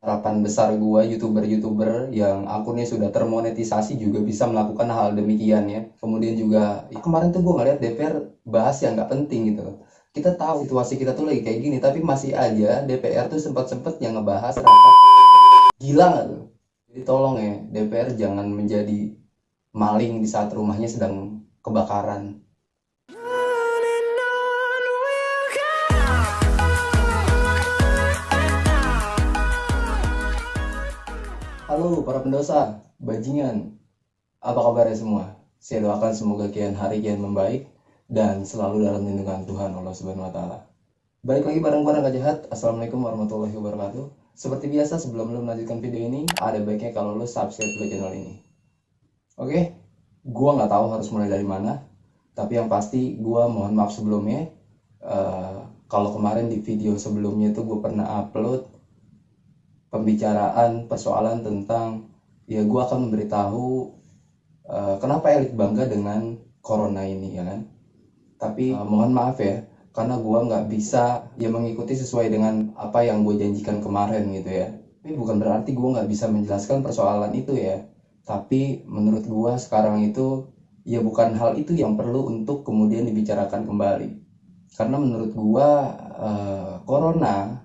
harapan besar gua youtuber-youtuber yang akunnya sudah termonetisasi juga bisa melakukan hal demikian ya. Kemudian juga ya kemarin tuh gua ngeliat DPR bahas yang nggak penting gitu. Kita tahu situasi kita tuh lagi kayak gini, tapi masih aja DPR tuh sempat-sempat yang ngebahas rapat. Gila nggak tuh? Jadi tolong ya, DPR jangan menjadi maling di saat rumahnya sedang kebakaran. Halo para pendosa, bajingan. Apa kabarnya semua? Saya doakan semoga kian hari kian membaik dan selalu dalam lindungan Tuhan Allah Subhanahu wa taala. Balik lagi bareng gua Rangga Jahat. Assalamualaikum warahmatullahi wabarakatuh. Seperti biasa sebelum lu melanjutkan video ini, ada baiknya kalau lu subscribe dulu channel ini. Oke? Gua nggak tahu harus mulai dari mana, tapi yang pasti gua mohon maaf sebelumnya. Kalau kemarin di video sebelumnya itu gue pernah upload pembicaraan persoalan tentang ya gue akan memberitahu kenapa elit bangga dengan corona ini ya kan. Tapi mohon maaf ya, karena gue nggak bisa ya mengikuti sesuai dengan apa yang gue janjikan kemarin gitu ya. Tapi bukan berarti gue nggak bisa menjelaskan persoalan itu ya. Tapi menurut gue sekarang itu ya bukan hal itu yang perlu untuk kemudian dibicarakan kembali. Karena menurut gue corona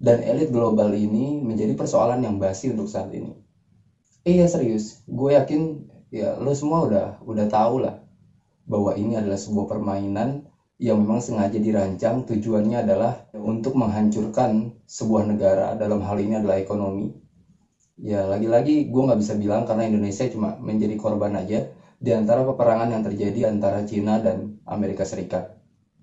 dan elit global ini menjadi persoalan yang basi untuk saat ini. Iya serius, gue yakin ya lo semua udah tahu lah bahwa ini adalah sebuah permainan yang memang sengaja dirancang, tujuannya adalah untuk menghancurkan sebuah negara, dalam hal ini adalah ekonomi. Ya lagi-lagi gue nggak bisa bilang karena Indonesia cuma menjadi korban aja di antara peperangan yang terjadi antara Cina dan Amerika Serikat.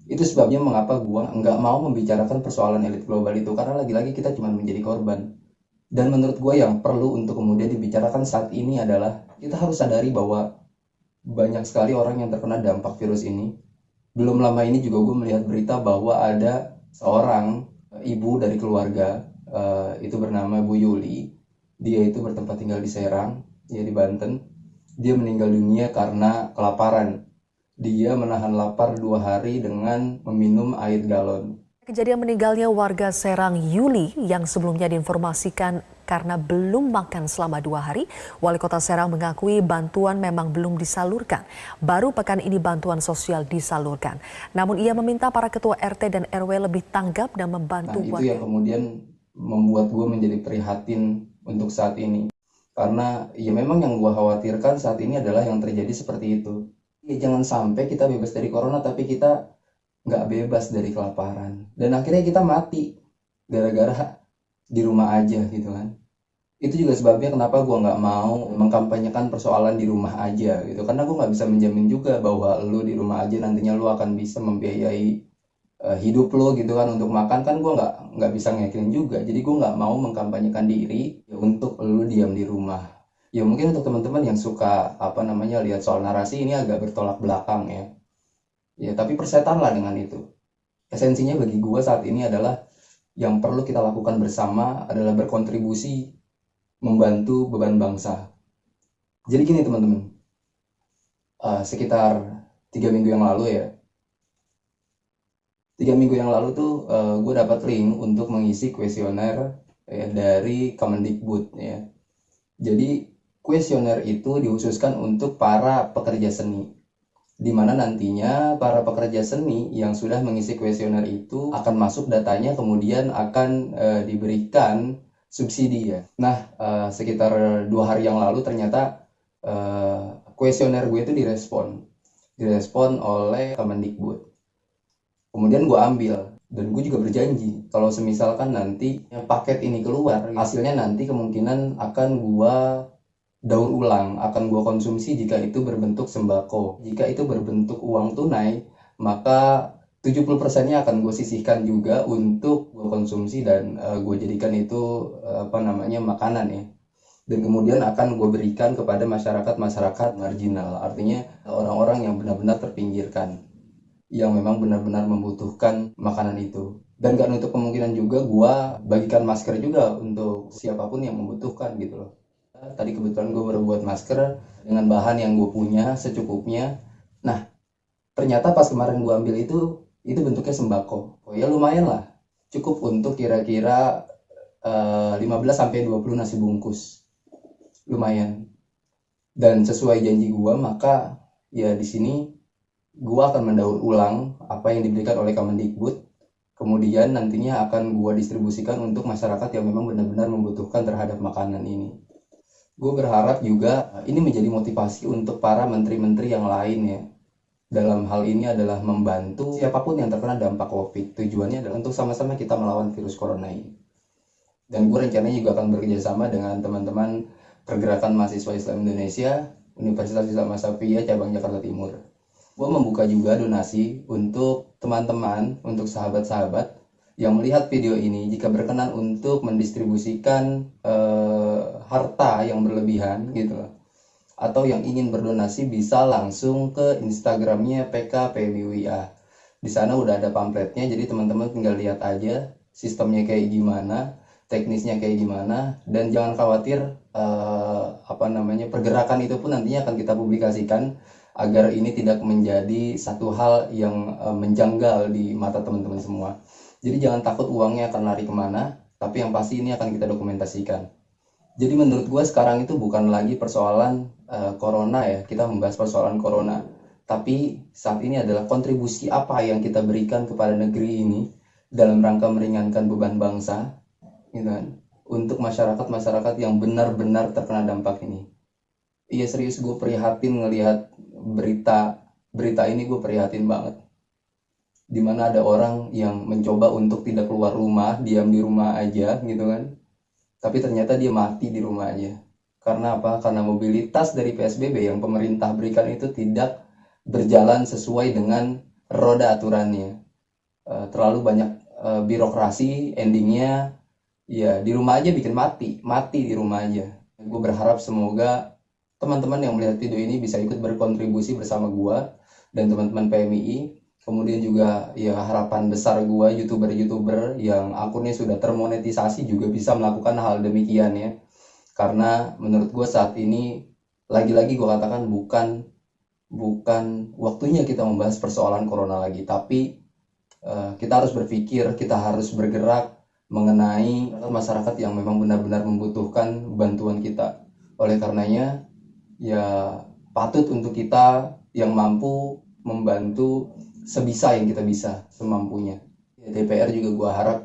Itu sebabnya mengapa gue nggak mau membicarakan persoalan elit global itu, karena lagi-lagi kita cuma menjadi korban. Dan menurut gue yang perlu untuk kemudian dibicarakan saat ini adalah kita harus sadari bahwa banyak sekali orang yang terkena dampak virus ini. Belum lama ini juga gue melihat berita bahwa ada seorang ibu dari keluarga, itu bernama Bu Yuli. Dia itu bertempat tinggal di Serang, ya di Banten. Dia meninggal dunia karena kelaparan. Dia menahan lapar 2 hari dengan meminum air galon. Kejadian meninggalnya warga Serang Yuli yang sebelumnya diinformasikan karena belum makan selama 2 hari, Wali Kota Serang mengakui bantuan memang belum disalurkan. Baru pekan ini bantuan sosial disalurkan. Namun ia meminta para ketua RT dan RW lebih tanggap dan membantu itu warga. yang kemudian membuat gue menjadi prihatin untuk saat ini. Karena ya memang yang gue khawatirkan saat ini adalah yang terjadi seperti itu. Ya jangan sampai kita bebas dari corona tapi kita nggak bebas dari kelaparan. Dan akhirnya kita mati gara-gara di rumah aja gitu kan. Itu juga sebabnya kenapa gue nggak mau mengkampanyekan persoalan di rumah aja gitu. Karena gue nggak bisa menjamin juga bahwa lu di rumah aja nantinya lu akan bisa membiayai hidup lo gitu kan, untuk makan kan gue nggak bisa ngeyakinin juga. Jadi gue nggak mau mengkampanyekan diri ya, untuk lu diam di rumah. Ya mungkin untuk teman-teman yang suka lihat soal narasi ini agak bertolak belakang ya. Ya tapi persetan lah dengan itu. Esensinya bagi gue saat ini adalah yang perlu kita lakukan bersama adalah berkontribusi membantu beban bangsa. Jadi gini teman-teman, sekitar 3 minggu yang lalu ya, 3 minggu yang lalu tuh gue dapat link untuk mengisi kuesioner ya, dari Kemendikbud ya. Jadi kuesioner itu dikhususkan untuk para pekerja seni, di mana nantinya para pekerja seni yang sudah mengisi kuesioner itu akan masuk datanya, kemudian akan diberikan subsidi ya. Nah sekitar 2 hari yang lalu ternyata kuesioner gue itu direspon oleh Kemendikbud. Kemudian gue ambil dan gue juga berjanji kalau semisalkan nanti paket ini keluar, hasilnya nanti kemungkinan akan gue daur ulang, akan gue konsumsi jika itu berbentuk sembako. Jika itu berbentuk uang tunai, maka 70%-nya akan gue sisihkan juga untuk gue konsumsi dan gue jadikan itu makanan ya. Dan kemudian akan gue berikan kepada masyarakat marginal, artinya orang-orang yang benar-benar terpinggirkan, yang memang benar-benar membutuhkan makanan itu. Dan gak nutup kemungkinan juga gue bagikan masker juga untuk siapapun yang membutuhkan gitu loh. Tadi kebetulan gue baru buat masker dengan bahan yang gue punya secukupnya. Nah ternyata pas kemarin gue ambil itu bentuknya sembako. Oh ya lumayan lah, cukup untuk kira-kira 15-20 nasi bungkus. Lumayan. Dan sesuai janji gua, maka ya di sini gua akan mendaur ulang apa yang diberikan oleh Kemendikbud. Kemudian nantinya akan gua distribusikan untuk masyarakat yang memang benar-benar membutuhkan terhadap makanan ini. Gue berharap juga ini menjadi motivasi untuk para menteri-menteri yang lain ya. Dalam hal ini adalah membantu siapapun yang terkena dampak COVID. Tujuannya adalah untuk sama-sama kita melawan virus corona ini. Dan gue rencananya juga akan bekerjasama dengan teman-teman Pergerakan Mahasiswa Islam Indonesia, Universitas Islam Asafiyah Cabang Jakarta Timur. Gue membuka juga donasi untuk teman-teman, untuk sahabat-sahabat yang melihat video ini jika berkenan untuk mendistribusikan harta yang berlebihan gitu loh, atau yang ingin berdonasi bisa langsung ke Instagramnya PKPMIWIA. Di sana udah ada pamfletnya, jadi teman-teman tinggal lihat aja sistemnya kayak gimana, teknisnya kayak gimana, dan jangan khawatir pergerakan itu pun nantinya akan kita publikasikan agar ini tidak menjadi satu hal yang menjanggal di mata teman-teman semua. Jadi jangan takut uangnya akan lari kemana, tapi yang pasti ini akan kita dokumentasikan. Jadi menurut gue sekarang itu bukan lagi persoalan corona ya, kita membahas persoalan corona. Tapi saat ini adalah kontribusi apa yang kita berikan kepada negeri ini dalam rangka meringankan beban bangsa, gitu kan, untuk masyarakat-masyarakat yang benar-benar terkena dampak ini. Iya serius, gue prihatin ngelihat berita ini, gue prihatin banget. Dimana ada orang yang mencoba untuk tidak keluar rumah, diam di rumah aja gitu kan, tapi ternyata dia mati di rumah aja. Karena apa? Karena mobilitas dari PSBB yang pemerintah berikan itu tidak berjalan sesuai dengan roda aturannya. Terlalu banyak birokrasi, endingnya ya di rumah aja bikin mati di rumah aja. Gue berharap semoga teman-teman yang melihat video ini bisa ikut berkontribusi bersama gue dan teman-teman PMII. Kemudian juga ya harapan besar gue, youtuber-youtuber yang akunnya sudah termonetisasi juga bisa melakukan hal demikian ya. Karena menurut gue saat ini lagi-lagi gue katakan bukan waktunya kita membahas persoalan corona lagi, tapi kita harus berpikir, kita harus bergerak mengenai masyarakat yang memang benar-benar membutuhkan bantuan kita. Oleh karenanya ya patut untuk kita yang mampu membantu sebisa yang kita bisa, semampunya. DPR juga gue harap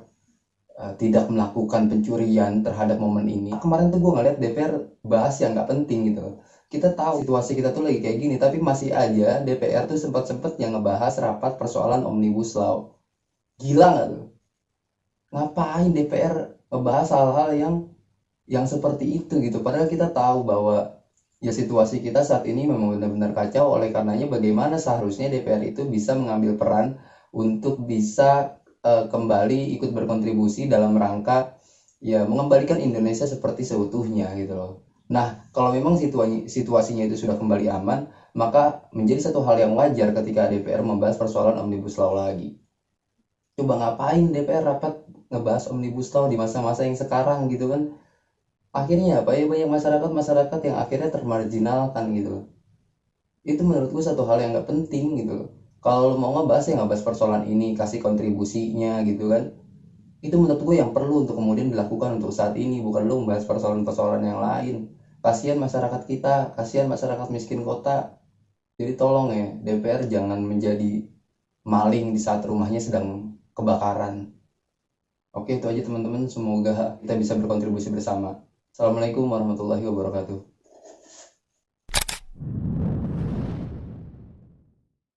tidak melakukan pencurian terhadap momen ini. Kemarin tuh gue ngeliat DPR bahas yang nggak penting gitu. Kita tahu situasi kita tuh lagi kayak gini, tapi masih aja DPR tuh sempat-sempat yang ngebahas rapat persoalan Omnibus Law. Gila nggak tuh? Ngapain DPR ngebahas hal-hal yang seperti itu gitu? Padahal kita tahu bahwa ya situasi kita saat ini memang benar-benar kacau. Oleh karenanya bagaimana seharusnya DPR itu bisa mengambil peran untuk bisa kembali ikut berkontribusi dalam rangka ya mengembalikan Indonesia seperti seutuhnya gitu loh. Nah, kalau memang situasinya itu sudah kembali aman, maka menjadi satu hal yang wajar ketika DPR membahas persoalan Omnibus Law lagi. Coba ngapain DPR rapat ngebahas Omnibus Law di masa-masa yang sekarang gitu kan? Akhirnya apa ya, banyak masyarakat yang akhirnya termarginalkan gitu. Itu menurut gue satu hal yang nggak penting gitu. Kalau mau ngebahas ya ngebahas persoalan ini, kasih kontribusinya gitu kan. Itu menurut gue yang perlu untuk kemudian dilakukan untuk saat ini, bukan lu membahas persoalan-persoalan yang lain. Kasihan masyarakat kita, kasihan masyarakat miskin kota. Jadi tolong ya, DPR jangan menjadi maling di saat rumahnya sedang kebakaran. Oke, itu aja teman-teman, semoga kita bisa berkontribusi bersama. Assalamualaikum warahmatullahi wabarakatuh.